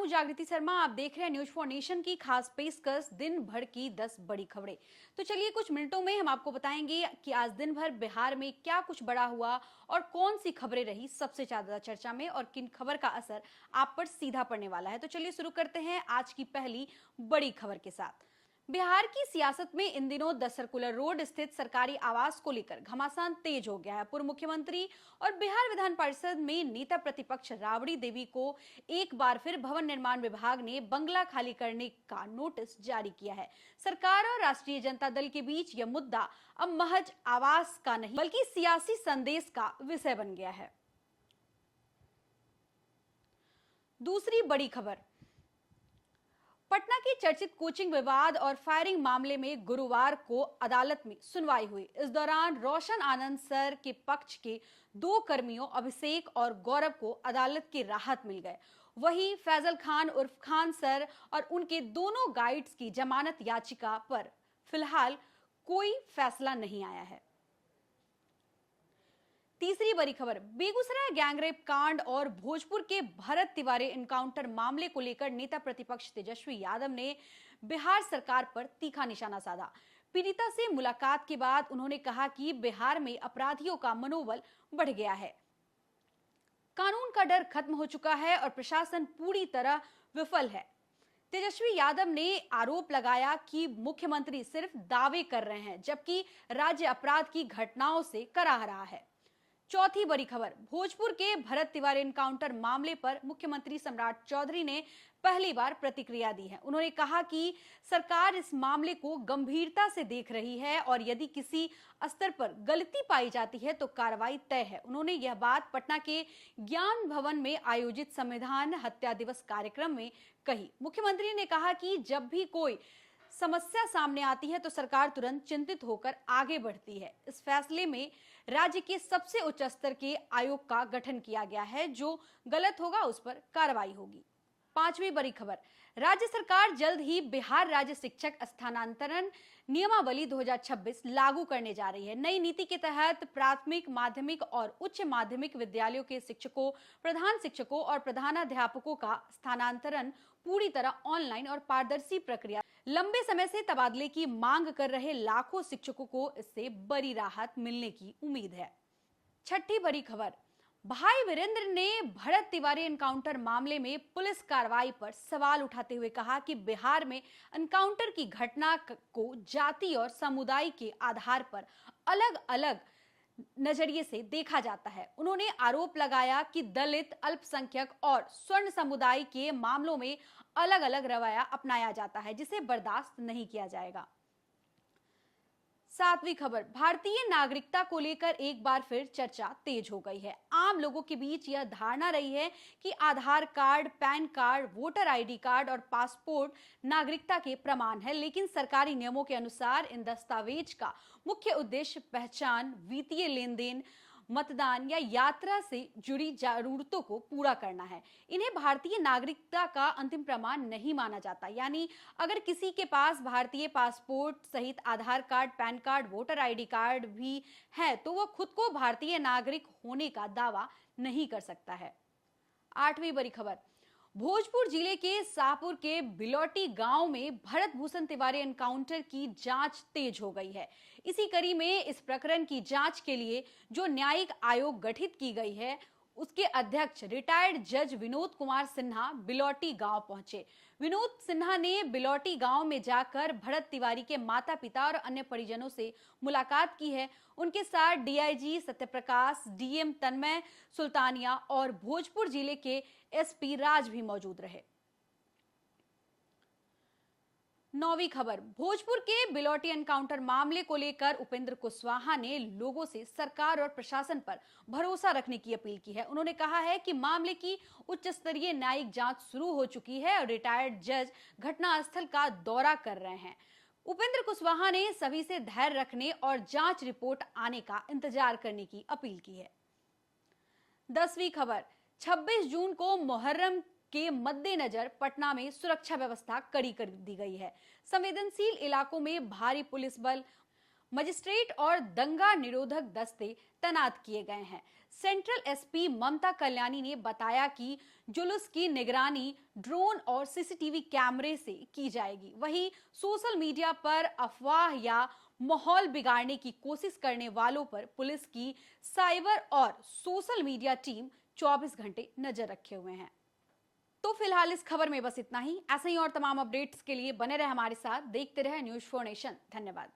हूं जागृति शर्मा। आप देख रहे हैं न्यूज फॉर नेशन की खास पेशकश दिन भर की 10 बड़ी खबरें। तो चलिए कुछ मिनटों में हम आपको बताएंगे कि आज दिन भर बिहार में क्या कुछ बड़ा हुआ और कौन सी खबरें रही सबसे ज्यादा चर्चा में और किन खबर का असर आप पर सीधा पड़ने वाला है। तो चलिए शुरू करते हैं आज की पहली बड़ी खबर के साथ। बिहार की सियासत में इन दिनों 10 सर्कुलर रोड स्थित सरकारी आवास को लेकर घमासान तेज हो गया है। पूर्व मुख्यमंत्री और बिहार विधान परिषद में नेता प्रतिपक्ष राबड़ी देवी को एक बार फिर भवन निर्माण विभाग ने बंगला खाली करने का नोटिस जारी किया है। सरकार और राष्ट्रीय जनता दल के बीच यह मुद्दा अब महज आवास का नहीं बल्कि सियासी संदेश का विषय बन गया है। दूसरी बड़ी खबर, पटना के चर्चित कोचिंग विवाद और फायरिंग मामले में गुरुवार को अदालत में सुनवाई हुई। इस दौरान रोशन आनंद सर के पक्ष के दो कर्मियों अभिषेक और गौरव को अदालत की राहत मिल गए। वहीं फैजल खान उर्फ खान सर और उनके दोनों गाइड्स की जमानत याचिका पर फिलहाल कोई फैसला नहीं आया है। तीसरी बड़ी खबर, बेगूसराय गैंगरेप कांड और भोजपुर के भरत तिवारी एनकाउंटर मामले को लेकर नेता प्रतिपक्ष तेजस्वी यादव ने बिहार सरकार पर तीखा निशाना साधा। पीड़िता से मुलाकात के बाद उन्होंने कहा कि बिहार में अपराधियों का मनोबल बढ़ गया है, कानून का डर खत्म हो चुका है और प्रशासन पूरी तरह विफल है। तेजस्वी यादव ने आरोप लगाया कि मुख्यमंत्री सिर्फ दावे कर रहे हैं जबकि राज्य अपराध की घटनाओं से कराह रहा है। चौथी बड़ी खबर, भोजपुर के भरत तिवारी एनकाउंटर मामले पर मुख्यमंत्री सम्राट चौधरी ने पहली बार प्रतिक्रिया दी है। उन्होंने कहा कि सरकार इस मामले को गंभीरता से देख रही है और यदि किसी स्तर पर गलती पाई जाती है तो कार्रवाई तय है। उन्होंने यह बात पटना के ज्ञान भवन में आयोजित संविधान हत्या दिवस कार्यक्रम में कही। मुख्यमंत्री ने कहा कि जब भी कोई समस्या सामने आती है तो सरकार तुरंत चिंतित होकर आगे बढ़ती है। इस फैसले में राज्य के सबसे उच्च स्तर के आयोग का गठन किया गया है, जो गलत होगा उस पर कार्रवाई होगी। पांचवी बड़ी खबर, राज्य सरकार जल्द ही बिहार राज्य शिक्षक स्थानांतरण नियमावली 2026 लागू करने जा रही है। नई नीति के तहत प्राथमिक, माध्यमिक और उच्च माध्यमिक विद्यालयों के शिक्षकों, प्रधान शिक्षकों और प्रधानाध्यापकों का स्थानांतरण पूरी तरह ऑनलाइन और पारदर्शी प्रक्रिया। लंबे समय से तबादले की मांग कर रहे लाखों शिक्षकों को इससे बड़ी राहत मिलने की उम्मीद है। छठी बड़ी खबर, भाई वीरेंद्र ने भरत तिवारी एनकाउंटर मामले में पुलिस कार्रवाई पर सवाल उठाते हुए कहा कि बिहार में एनकाउंटर की घटना को जाति और समुदाय के आधार पर अलग अलग नजरिए से देखा जाता है। उन्होंने आरोप लगाया कि दलित, अल्पसंख्यक और स्वर्ण समुदाय के मामलों में अलग अलग रवैया अपनाया जाता है जिसे बर्दाश्त नहीं किया जाएगा। सातवीं खबर, भारतीय नागरिकता को लेकर एक बार फिर चर्चा तेज हो गई है। आम लोगों के बीच यह धारणा रही है कि Aadhaar card, pan card, voter ID card और पासपोर्ट नागरिकता के प्रमाण है, लेकिन सरकारी नियमों के अनुसार इन दस्तावेज का मुख्य उद्देश्य पहचान, वित्तीय लेन देन, मतदान या यात्रा से जुड़ी जरूरतों को पूरा करना है। इन्हें भारतीय नागरिकता का अंतिम प्रमाण नहीं माना जाता। यानी अगर किसी के पास भारतीय पासपोर्ट सहित Aadhaar card, pan card, voter ID card भी है तो वह खुद को भारतीय नागरिक होने का दावा नहीं कर सकता है। आठवीं बड़ी खबर, भोजपुर जिले के शाहपुर के बिलौटी गांव में भरत भूषण तिवारी एनकाउंटर की जांच तेज हो गई है। इसी कड़ी में इस प्रकरण की जांच के लिए जो न्यायिक आयोग गठित की गई है उसके अध्यक्ष रिटायर्ड जज विनोद कुमार सिन्हा बिलौटी गांव पहुंचे। विनोद सिन्हा ने बिलौटी गांव में जाकर भरत तिवारी के माता पिता और अन्य परिजनों से मुलाकात की है। उनके साथ डीआईजी सत्यप्रकाश, डीएम तन्मय सुल्तानिया और भोजपुर जिले के एसपी राज भी मौजूद रहे। नौवीं खबर, भोजपुर के बिलौटी एनकाउंटर मामले को लेकर उपेंद्र कुशवाहा ने लोगों से सरकार और प्रशासन पर भरोसा रखने की अपील की है। उन्होंने कहा है कि मामले की उच्च स्तरीय न्यायिक जांच शुरू हो चुकी है और रिटायर्ड जज घटनास्थल का दौरा कर रहे हैं। उपेंद्र कुशवाहा ने सभी से धैर्य रखने और जांच रिपोर्ट आने का इंतजार करने की अपील की है। 10वीं खबर, 26 जून को मुहर्रम के मद्देनजर पटना में सुरक्षा व्यवस्था कड़ी कर दी गई है। संवेदनशील इलाकों में भारी पुलिस बल मजिस्ट्रेट और दंगा निरोधक दस्ते तैनात किए गए हैं। सेंट्रल एसपी ममता कल्याणी ने बताया कि जुलूस की निगरानी ड्रोन और सीसीटीवी कैमरे से की जाएगी। वहीं सोशल मीडिया पर अफवाह या माहौल बिगाड़ने की कोशिश करने वालों पर पुलिस की साइबर और सोशल मीडिया टीम 24 घंटे नजर रखे हुए हैं। तो फिलहाल इस खबर में बस इतना ही। ऐसे ही और तमाम अपडेट्स के लिए बने रहे हमारे साथ, देखते रहे न्यूज़4 नेशन। धन्यवाद।